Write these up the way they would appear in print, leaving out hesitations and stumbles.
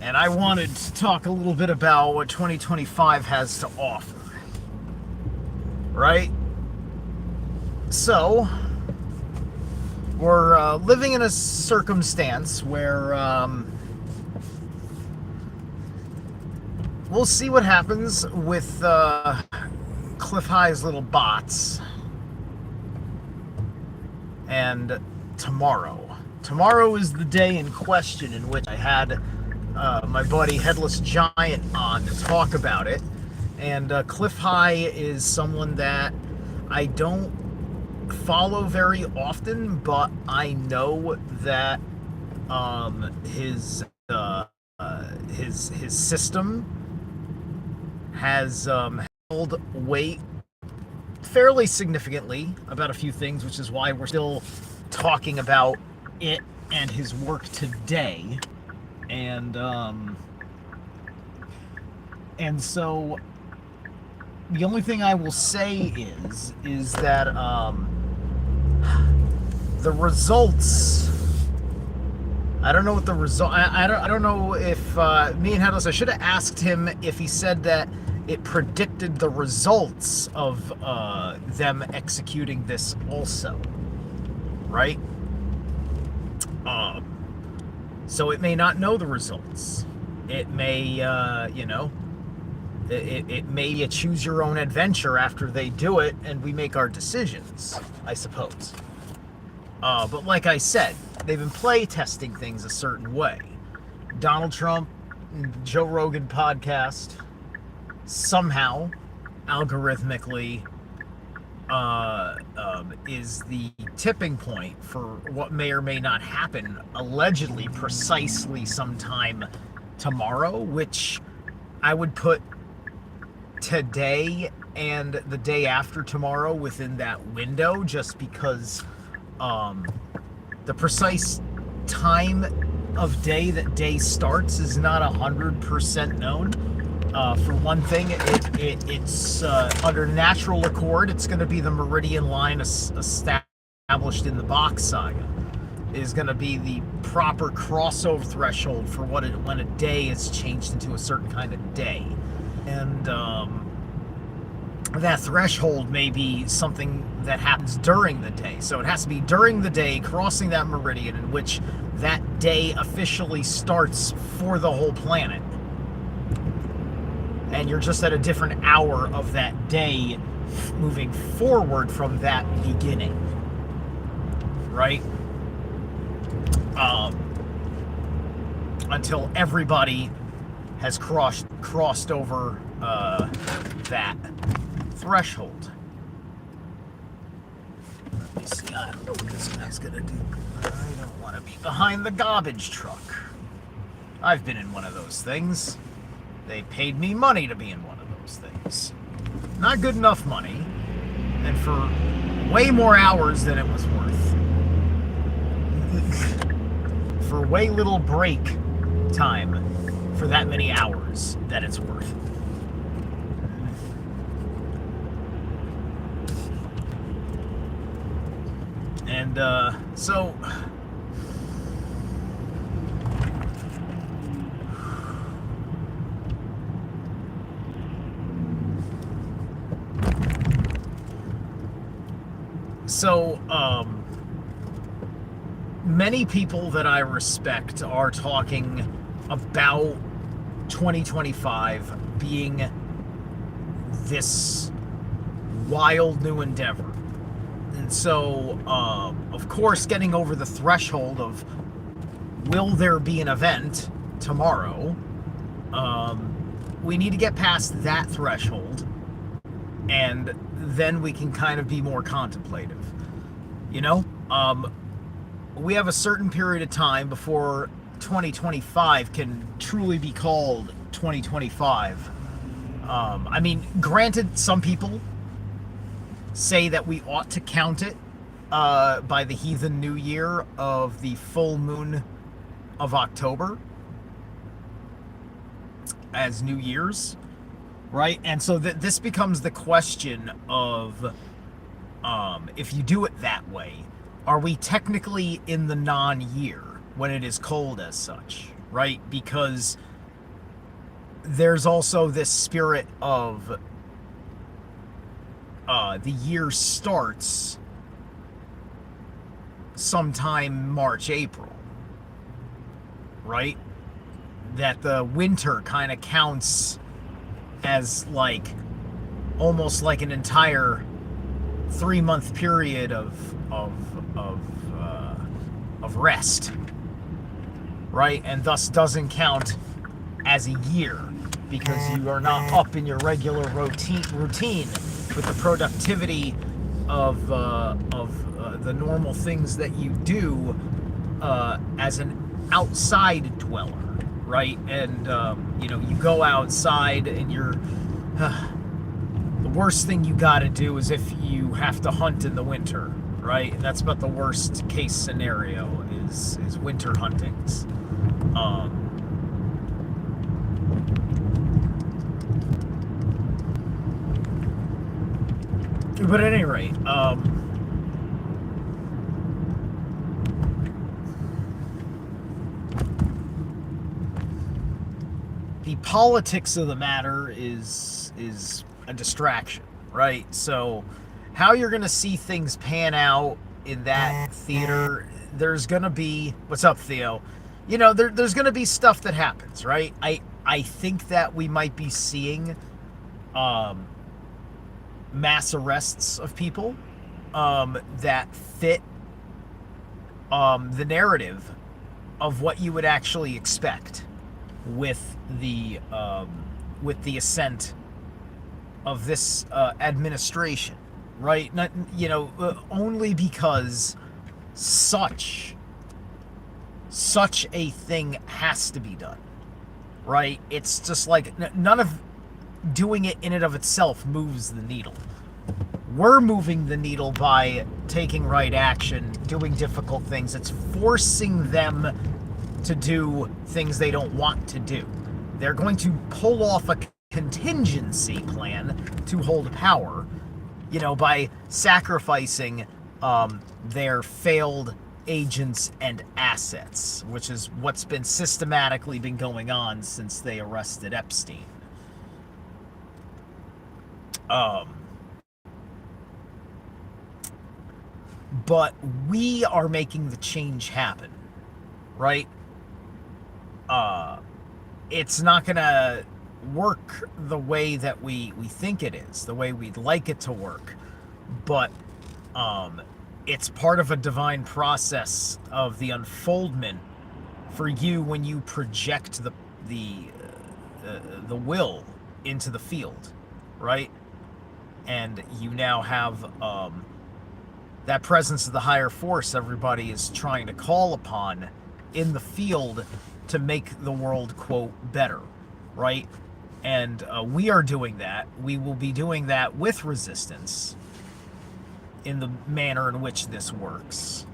and I wanted to talk a little bit about what 2025 has to offer. Right? So, we're living in a circumstance where we'll see what happens with Cliff High's little bots. And tomorrow is the day in question in which I had my buddy Headless Giant on to talk about it. And Cliff High is someone that I don't follow very often, but I know that his system has held weight fairly significantly about a few things, which is why we're still talking about it and his work today. And so the only thing I will say is that the results. I don't know what the result. I don't know if me and Headless. I should have asked him if he said that it predicted the results of them executing this also, right? So it may not know the results. It may, it may choose your own adventure after they do it, and we make our decisions, I suppose. But like I said, they've been play testing things a certain way. Donald Trump, Joe Rogan podcast, somehow, algorithmically, is the tipping point for what may or may not happen, allegedly, precisely sometime tomorrow, which I would put today and the day after tomorrow within that window, just because the precise time of day that day starts is not 100% known. For one thing, it's under natural accord. It's going to be the meridian line established in the Box Saga. Is going to be the proper crossover threshold for when a day is changed into a certain kind of day, and that threshold may be something that happens during the day. So it has to be during the day, crossing that meridian in which that day officially starts for the whole planet. And you're just at a different hour of that day moving forward from that beginning. Right? Until everybody has crossed over that threshold. Let me see. I don't know what this guy's gonna do. I don't want to be behind the garbage truck. I've been in one of those things. They paid me money to be in one of those things. Not good enough money, and for way more hours than it was worth. For way little break time for that many hours that it's worth. And so many people that I respect are talking about 2025 being this wild new endeavor. And so, of course, getting over the threshold of will there be an event tomorrow, we need to get past that threshold, and then we can kind of be more contemplative. You know, we have a certain period of time before 2025 can truly be called 2025. I mean, granted, some people say that we ought to count it by the heathen new year of the full moon of October as New Year's, right? And so this becomes the question of if you do it that way, are we technically in the non-year when it is cold as such, right? Because there's also this spirit of the year starts sometime March, April, right? That the winter kind of counts as like almost like an entire 3-month period of rest, right? And thus doesn't count as a year because you are not up in your regular routine with the productivity of the normal things that you do as an outside dweller, right? And you go outside and you're the worst thing you got to do is if you have to hunt in the winter, right? And that's about the worst case scenario is winter huntings. But at any rate, the politics of the matter is a distraction, right? So how you're going to see things pan out in that theater, there's going to be, what's up, Theo? There's going to be stuff that happens, right? I think that we might be seeing mass arrests of people that fit the narrative of what you would actually expect with the ascent of this administration, right? Not, only because such a thing has to be done, right? It's just like none of doing it in and of itself moves the needle. We're moving the needle by taking right action, doing difficult things. It's forcing them to do things they don't want to do. They're going to pull off a contingency plan to hold power, by sacrificing their failed agents and assets, which is what's been systematically been going on since they arrested Epstein. But we are making the change happen, right? It's not gonna work the way that we think it is, the way we'd like it to work, but it's part of a divine process of the unfoldment for you when you project the will into the field, right? And you now have that presence of the higher force everybody is trying to call upon in the field to make the world, quote, better, right? And we are doing that. We will be doing that with resistance in the manner in which this works.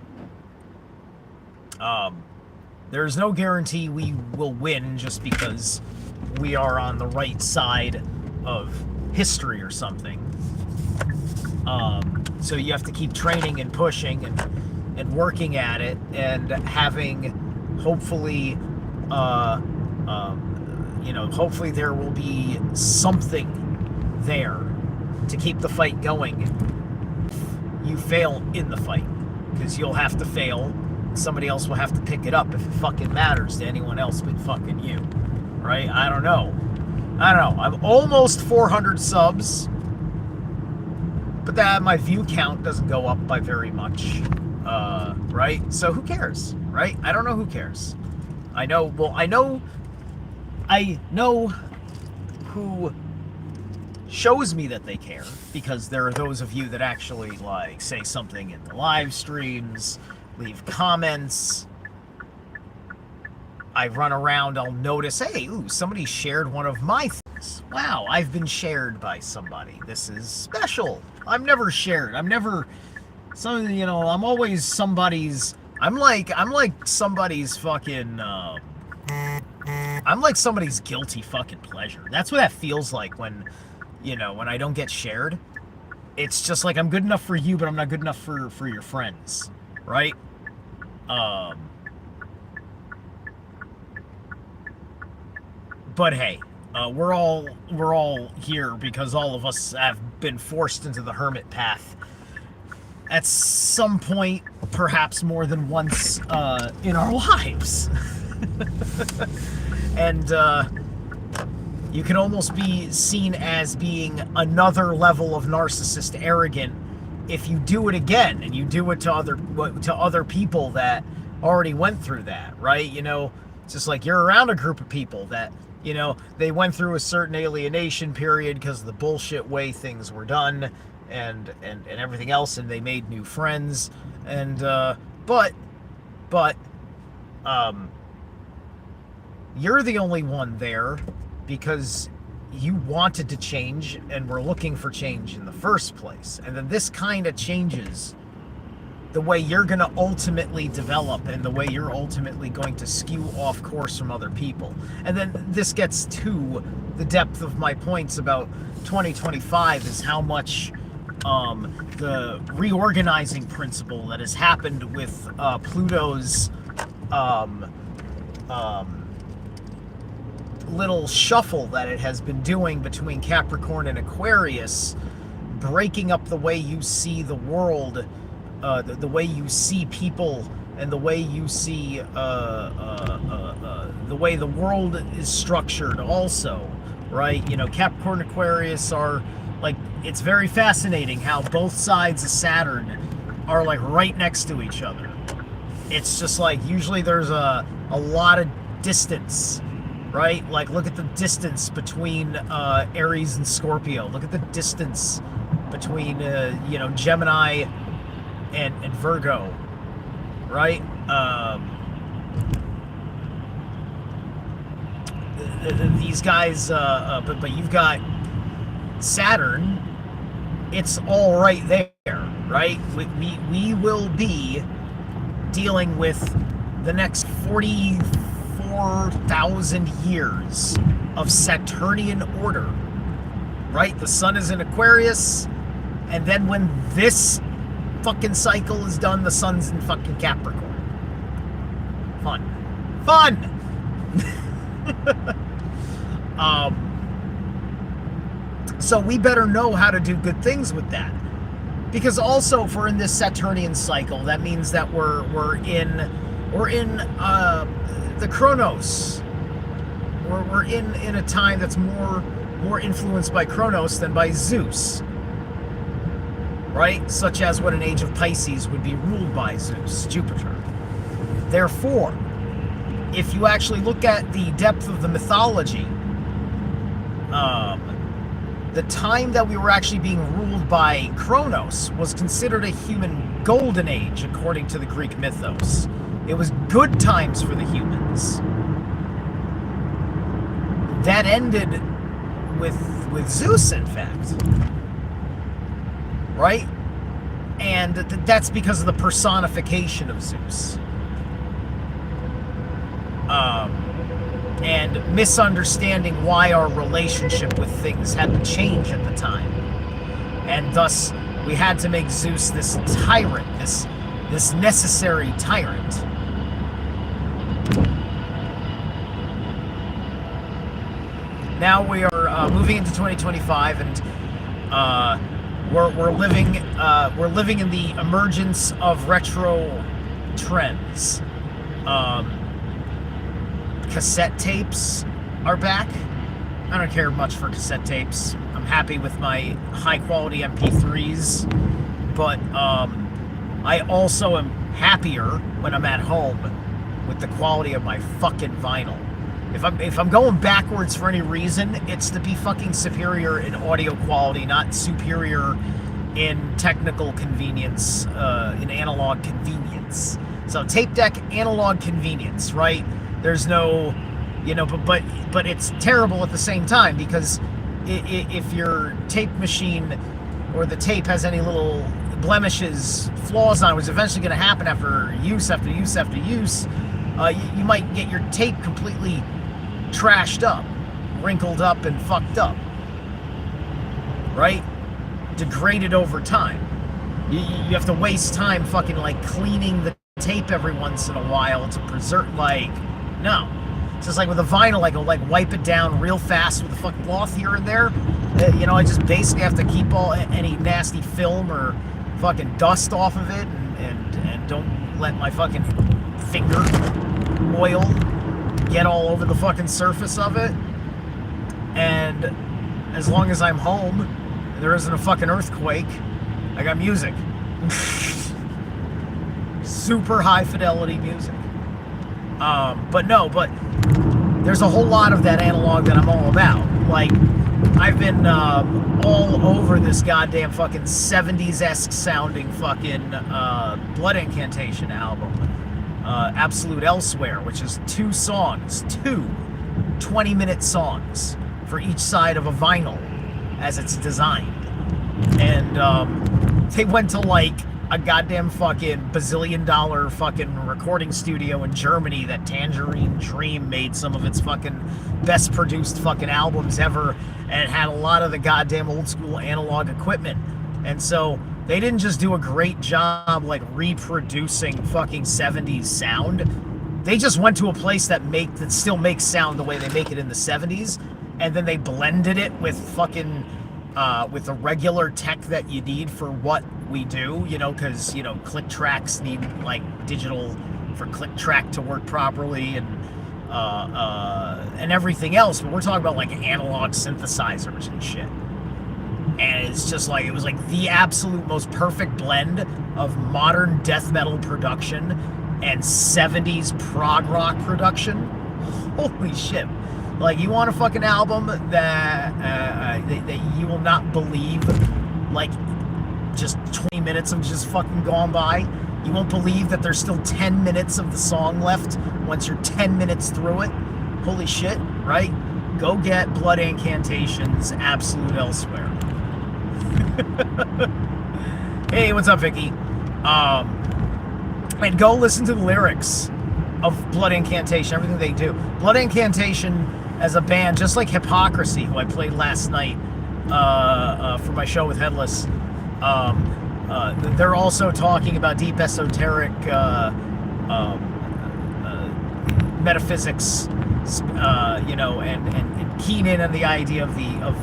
There's no guarantee we will win just because we are on the right side of history or something. So you have to keep training and pushing and working at it and having, hopefully, hopefully there will be something there to keep the fight going. You fail in the fight, because you'll have to fail. Somebody else will have to pick it up if it fucking matters to anyone else but fucking you, right? I don't know. I'm almost 400 subs, but that my view count doesn't go up by very much, right? So who cares, right? I don't know who cares. I know who shows me that they care, because there are those of you that actually like say something in the live streams, leave comments. I run around, I'll notice, hey, somebody shared one of my things. Wow, I've been shared by somebody. This is special. I'm never shared. I'm always somebody's, I'm like somebody's fucking, I'm like somebody's guilty fucking pleasure. That's what that feels like when I don't get shared. It's just like I'm good enough for you, but I'm not good enough for your friends, right? But hey, We're all here because all of us have been forced into the hermit path at some point, perhaps more than once in our lives. And you can almost be seen as being another level of narcissist arrogant if you do it again, and you do it to other people that already went through that, right? You know, it's just like you're around a group of people that, you know, they went through a certain alienation period because of the bullshit way things were done and everything else, and they made new friends, and but you're the only one there because you wanted to change and were looking for change in the first place. And then this kind of changes the way you're going to ultimately develop and the way you're ultimately going to skew off course from other people. And then this gets to the depth of my points about 2025 is how much the reorganizing principle that has happened with Pluto's little shuffle that it has been doing between Capricorn and Aquarius, breaking up the way you see the world, the way you see people, and the way you see the way the world is structured also, right? You know, Capricorn and Aquarius are like, it's very fascinating how both sides of Saturn are like right next to each other. It's just like usually there's a lot of distance, right? Like, look at the distance between Aries and Scorpio. Look at the distance between, you know, Gemini and Virgo, right? These guys, but you've got Saturn. It's all right there, right? We will be dealing with the next 44,000 years of Saturnian order, right? The sun is in Aquarius, and then when this fucking cycle is done, the sun's in fucking Capricorn. Fun. So we better know how to do good things with that, because also if we're in this Saturnian cycle, that means that we're in the Chronos. We're in a time that's more influenced by Chronos than by Zeus, right? Such as what an age of Pisces would be ruled by Zeus, Jupiter. Therefore, if you actually look at the depth of the mythology, the time that we were actually being ruled by Kronos was considered a human golden age, according to the Greek mythos. It was good times for the humans. That ended with Zeus, in fact. Right? And that's because of the personification of Zeus. And misunderstanding why our relationship with things had to change at the time. And thus, we had to make Zeus this tyrant, this necessary tyrant. Now we are moving into 2025, and we're living in the emergence of retro trends. Cassette tapes are back. I don't care much for cassette tapes. I'm happy with my high quality MP3s, but I also am happier when I'm at home with the quality of my fucking vinyl. If I'm going backwards for any reason, it's to be fucking superior in audio quality, not superior in technical convenience, in analog convenience. So tape deck, analog convenience, right? There's no, you know, but it's terrible at the same time, because if your tape machine or the tape has any little blemishes, flaws on it, which is eventually going to happen after use, you might get your tape completely trashed up, wrinkled up, and fucked up, right? Degraded over time. You have to waste time fucking like cleaning the tape every once in a while to preserve, like, no. Just like with a vinyl, I go like wipe it down real fast with a fucking cloth here and there. You know, I just basically have to keep all any nasty film or fucking dust off of it, and don't let my fucking finger oil get all over the fucking surface of it. And as long as I'm home, and there isn't a fucking earthquake, I got music. Super high fidelity music. But there's a whole lot of that analog that I'm all about. Like, I've been all over this goddamn fucking 70s-esque sounding fucking Blood Incantation album. Absolute Elsewhere, which is 2 songs, 2 20-minute songs for each side of a vinyl as it's designed. And they went to like a goddamn fucking bazillion-dollar fucking recording studio in Germany that Tangerine Dream made some of its fucking best produced fucking albums ever, and it had a lot of the goddamn old school analog equipment. And so they didn't just do a great job like reproducing fucking 70s sound. They just went to a place that still makes sound the way they make it in the 70s, and then they blended it with fucking with the regular tech that you need for what we do, you know, because, you know, click tracks need like digital for click track to work properly, and everything else. But we're talking about like analog synthesizers and shit. And it's just like, it was like the absolute most perfect blend of modern death metal production and 70s prog rock production. Holy shit. Like, you want a fucking album that you will not believe, like, just 20 minutes of just fucking gone by. You won't believe that there's still 10 minutes of the song left once you're 10 minutes through it. Holy shit, right? Go get Blood Incantation's Absolute Elsewhere. Hey, what's up, Vicky? And go listen to the lyrics of Blood Incantation, everything they do. Blood Incantation as a band, just like Hypocrisy, who I played last night for my show with Headless, they're also talking about deep esoteric metaphysics, you know, and keen in on the idea of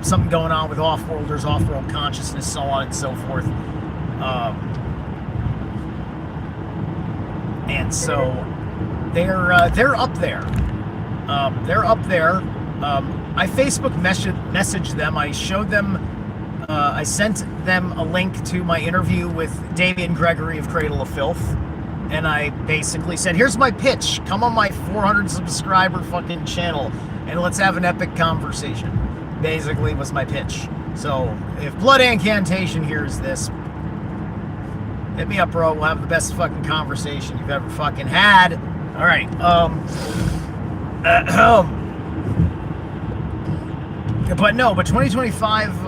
something going on with off-worlders, off-world consciousness, so on and so forth. And so they're up there. They're up there. I Facebook messaged them. I showed them. I sent them a link to my interview with Damian Gregory of Cradle of Filth, and I basically said, "Here's my pitch. Come on my 400 subscriber fucking channel, and let's have an epic conversation." Basically, was my pitch. So if Blood Incantation hears this, hit me up, bro. We'll have the best fucking conversation you've ever fucking had. All right. But 2025.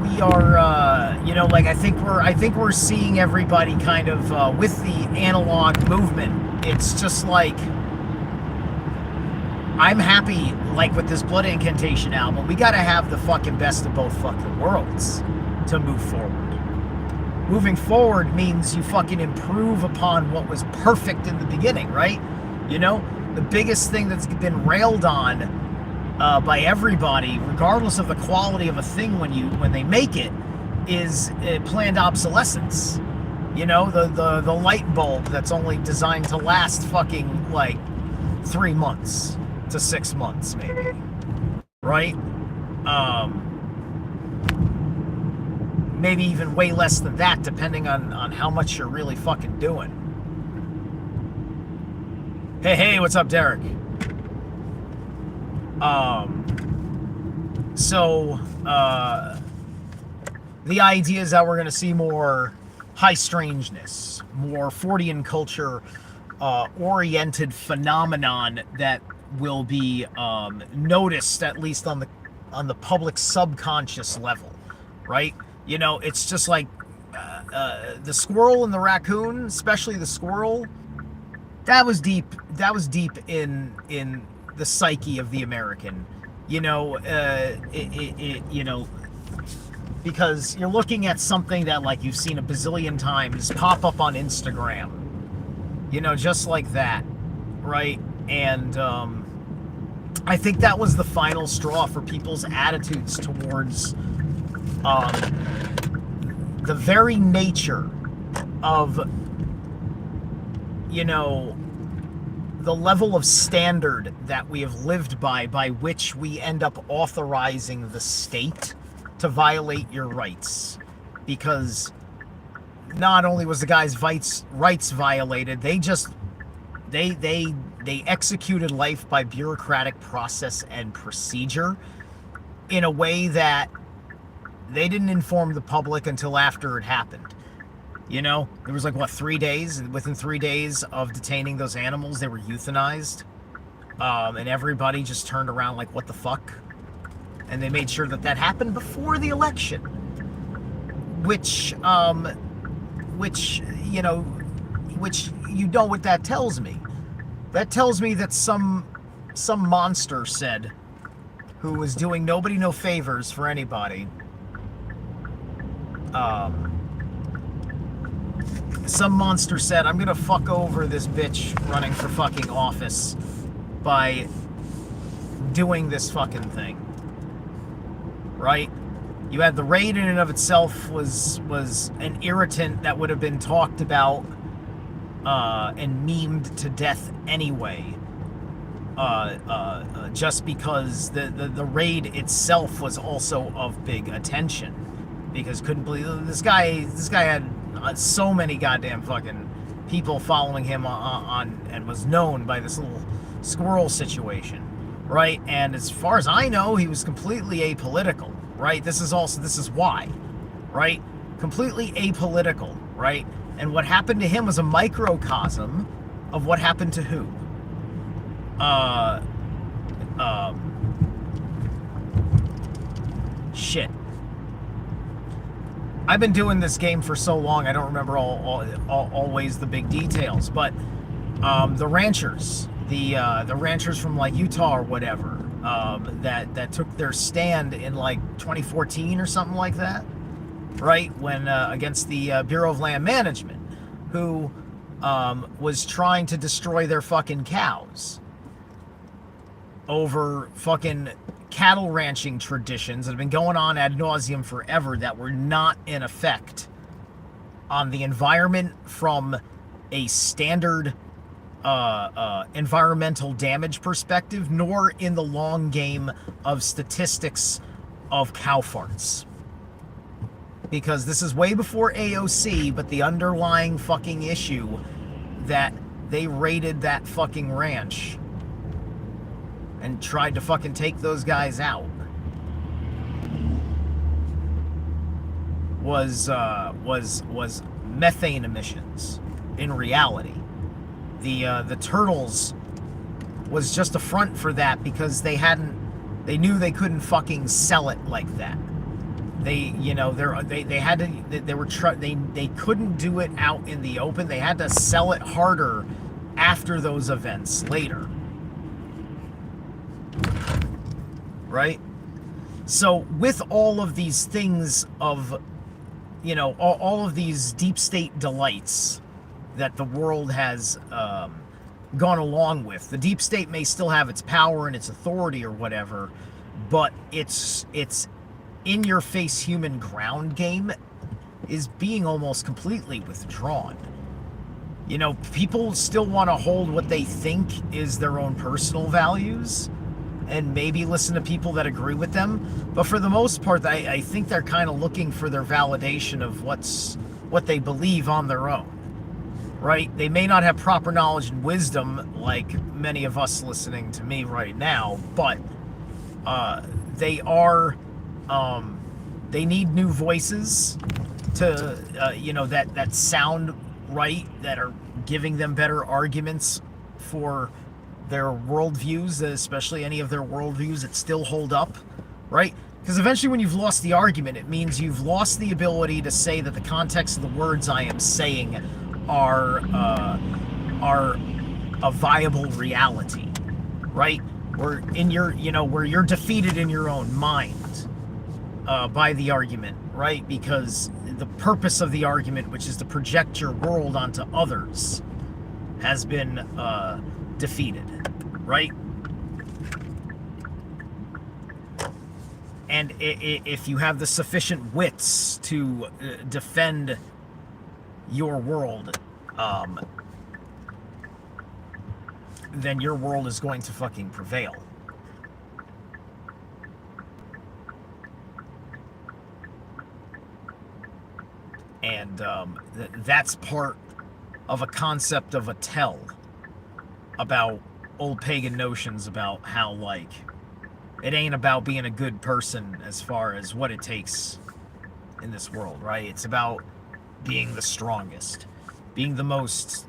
We are, you know, like I think we're seeing everybody kind of with the analog movement. It's just like, I'm happy, like with this Blood Incantation album, we gotta have the fucking best of both fucking worlds to move forward. Moving forward means you fucking improve upon what was perfect in the beginning, right? You know, the biggest thing that's been railed on by everybody, regardless of the quality of a thing when they make it, is planned obsolescence. You know, the light bulb that's only designed to last fucking like 3 months to 6 months, maybe, right? Maybe even way less than that, depending on how much you're really fucking doing. Hey, what's up, Derek? So the idea is that we're going to see more high strangeness, more Fortean culture oriented phenomenon that will be noticed, at least on the public subconscious level, right? You know, it's just like the squirrel and the raccoon, especially the squirrel. That was deep in the psyche of the American. You know, you know, because you're looking at something that, like, you've seen a bazillion times pop up on Instagram, you know, just like that, right? And I think that was the final straw for people's attitudes towards the very nature of, you know, the level of standard that we have lived by which we end up authorizing the state to violate your rights. Because not only was the guy's rights violated, they executed life by bureaucratic process and procedure in a way that they didn't inform the public until after it happened. You know, there was like, what, 3 days? Within 3 days of detaining those animals, they were euthanized. And everybody just turned around like, what the fuck? And they made sure that that happened before the election. Which, you know what that tells me. That tells me that some monster said, who was doing nobody no favors for anybody, some monster said, I'm gonna fuck over this bitch running for fucking office by doing this fucking thing. Right? You had the raid in and of itself was an irritant that would have been talked about and memed to death anyway. Just because the raid itself was also of big attention. Because couldn't believe this guy had so many goddamn fucking people following him on and was known by this little squirrel situation, right? And as far as I know, he was completely apolitical, right? This is why, right? Completely apolitical, right? And what happened to him was a microcosm of what happened to who? Shit. I've been doing this game for so long, I don't remember always the big details, but the ranchers, the ranchers from like Utah or whatever, that took their stand in like 2014 or something like that, right? When against the Bureau of Land Management, who was trying to destroy their fucking cows over fucking cattle ranching traditions that have been going on ad nauseum forever that were not in effect on the environment from a standard environmental damage perspective, nor in the long game of statistics of cow farts. Because this is way before AOC, but the underlying fucking issue that they raided that fucking ranch and tried to fucking take those guys out was methane emissions. In reality, the turtles was just a front for that because they knew they couldn't fucking sell it like that. They couldn't do it out in the open. They had to sell it harder after those events later. Right? So with all of these things of, you know, all of these deep state delights that the world has gone along with, the deep state may still have its power and its authority or whatever, but its in your face human ground game is being almost completely withdrawn. You know, people still want to hold what they think is their own personal values and maybe listen to people that agree with them. But for the most part, I think they're kind of looking for their validation of what they believe on their own, right? They may not have proper knowledge and wisdom like many of us listening to me right now, but they are, they need new voices to, you know, that sound right, that are giving them better arguments for their worldviews, especially any of their worldviews that still hold up, right? Because eventually when you've lost the argument, it means you've lost the ability to say that the context of the words I am saying are a viable reality, right? Where in your, you know, where you're defeated in your own mind. by the argument, right? Because the purpose of the argument, which is to project your world onto others, has been defeated, right? And if you have the sufficient wits to defend your world, then your world is going to fucking prevail. And that's part of a concept of a tell about old pagan notions about how, like, it ain't about being a good person as far as what it takes in this world, right? It's about being the strongest, being the most,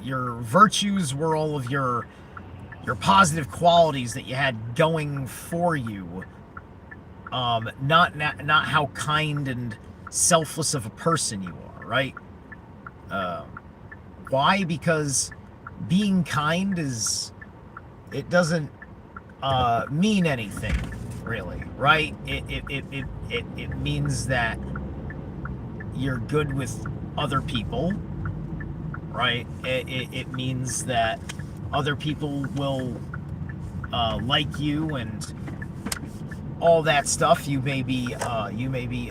your virtues were all of your positive qualities that you had going for you. Not how kind and selfless of a person you are, right? Why? Because being kind it doesn't mean anything, really, right? It means that you're good with other people, right? It means that other people will like you and all that stuff. You may be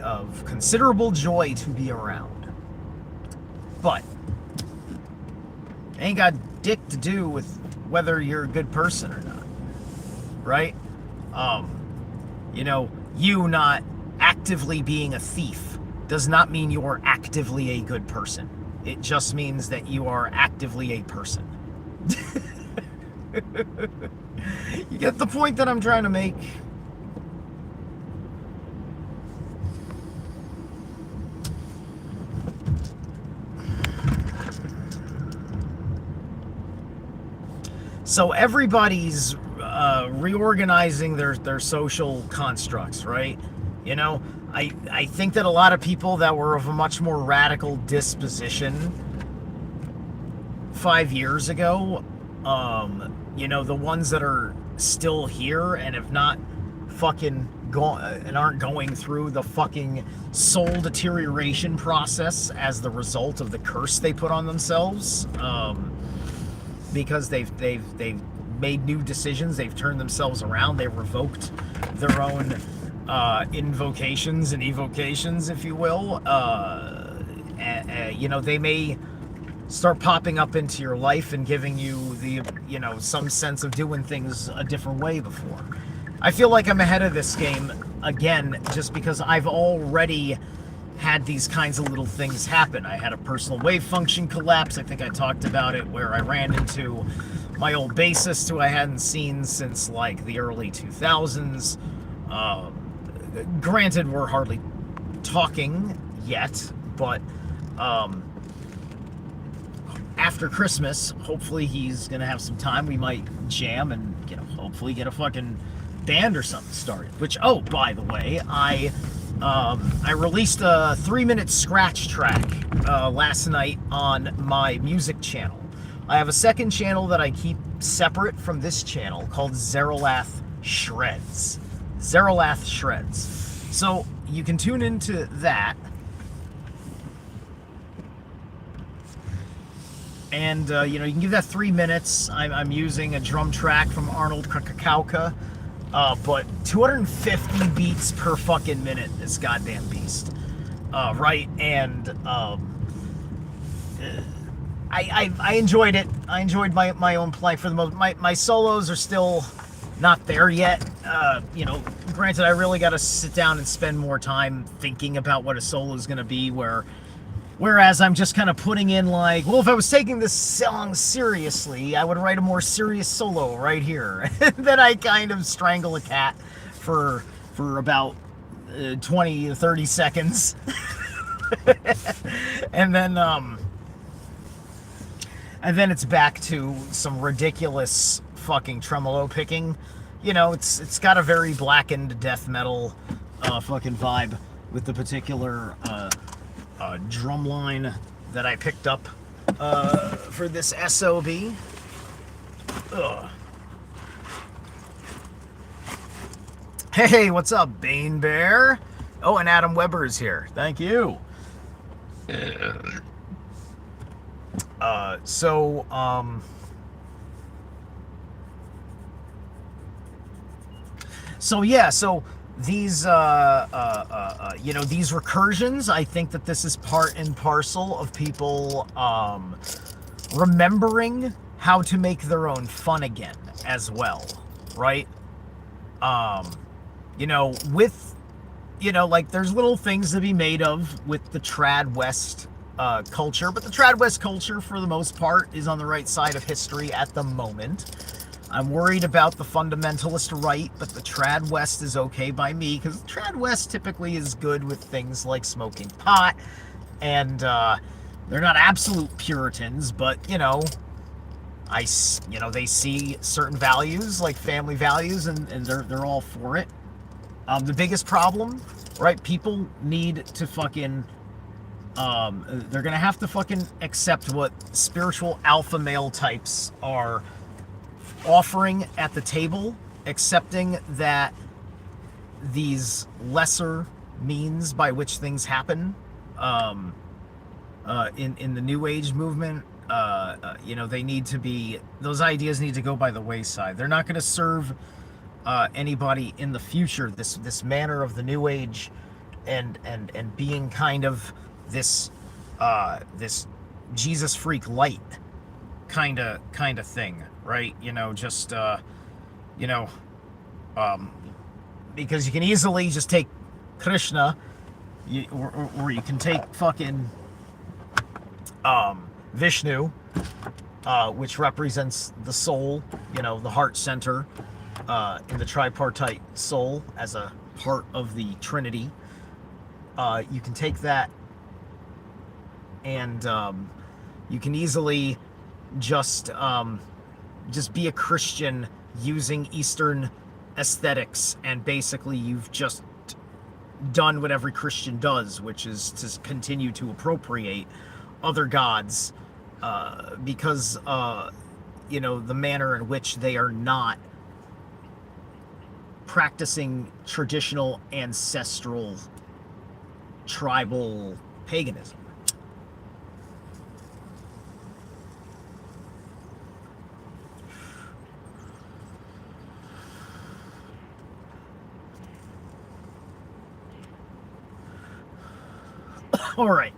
of considerable joy to be around, but it ain't got dick to do with whether you're a good person or not, right? You not actively being a thief does not mean you're actively a good person. It just means that you are actively a person. You get the point that I'm trying to make? So everybody's reorganizing their social constructs, right? I think that a lot of people that were of a much more radical disposition 5 years ago, the ones that are still here and have not fucking gone and aren't going through the fucking soul deterioration process as the result of the curse they put on themselves, because they've made new decisions, they've turned themselves around, they've revoked their own invocations and evocations, if you will. They may start popping up into your life and giving you some sense of doing things a different way before. I feel like I'm ahead of this game again, just because I've already had these kinds of little things happen. I had a personal wave function collapse. I think I talked about it, where I ran into my old bassist who I hadn't seen since like the early 2000s. Granted, we're hardly talking yet, but after Christmas, hopefully he's gonna have some time. We might jam and hopefully get a fucking band or something started. Which, oh, by the way, I released a 3-minute scratch track last night on my music channel. I have a second channel that I keep separate from this channel called Zeralath Shreds. Zeralath Shreds. So you can tune into that. And, you can give that 3 minutes. I'm using a drum track from Arnold Kakauka. But 250 beats per fucking minute, this goddamn beast. Right? And, I enjoyed it. I enjoyed my own playing for the most. My solos are still not there yet. Granted, I really got to sit down and spend more time thinking about what a solo is going to be, whereas I'm just kind of putting in like, well, if I was taking this song seriously, I would write a more serious solo right here. Then I kind of strangle a cat for about 20 to 30 seconds. and then it's back to some ridiculous fucking tremolo picking. It's got a very blackened death metal fucking vibe with the particular drum line that I picked up for this SOB. Ugh. Hey, what's up, Bane Bear? Oh, and Adam Weber is here. Thank you. So, these, these recursions, I think that this is part and parcel of people, remembering how to make their own fun again as well, right? With, like there's little things to be made of with the Trad West culture, but the Trad West culture, for the most part, is on the right side of history at the moment. I'm worried about the fundamentalist right, but the Trad West is okay by me, because the Trad West typically is good with things like smoking pot, and they're not absolute Puritans, but, they see certain values, like family values, and they're all for it. The biggest problem, right, people need to fucking, they're gonna have to fucking accept what spiritual alpha male types are offering at the table, accepting that these lesser means by which things happen, in the New Age movement, they need to be, those ideas need to go by the wayside. They're not going to serve anybody in the future. This manner of the New Age, and being kind of this Jesus freak light kind of thing, right? Because you can easily just take Krishna, or you can take fucking Vishnu, which represents the soul, the heart center, in the tripartite soul as a part of the Trinity. You can take that, and you can easily just be a Christian using Eastern aesthetics, and basically you've just done what every Christian does, which is to continue to appropriate other gods, because the manner in which they are not practicing traditional ancestral tribal paganism. All right.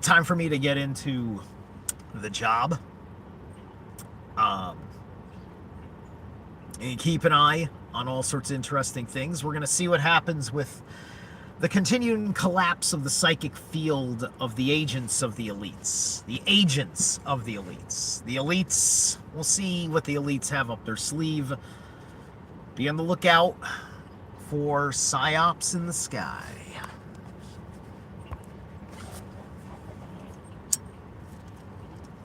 Time for me to get into the job. And keep an eye on all sorts of interesting things. We're going to see what happens with the continuing collapse of the psychic field of the agents of the elites. The agents of the elites. The elites, we'll see what the elites have up their sleeve. Be on the lookout for psyops in the sky.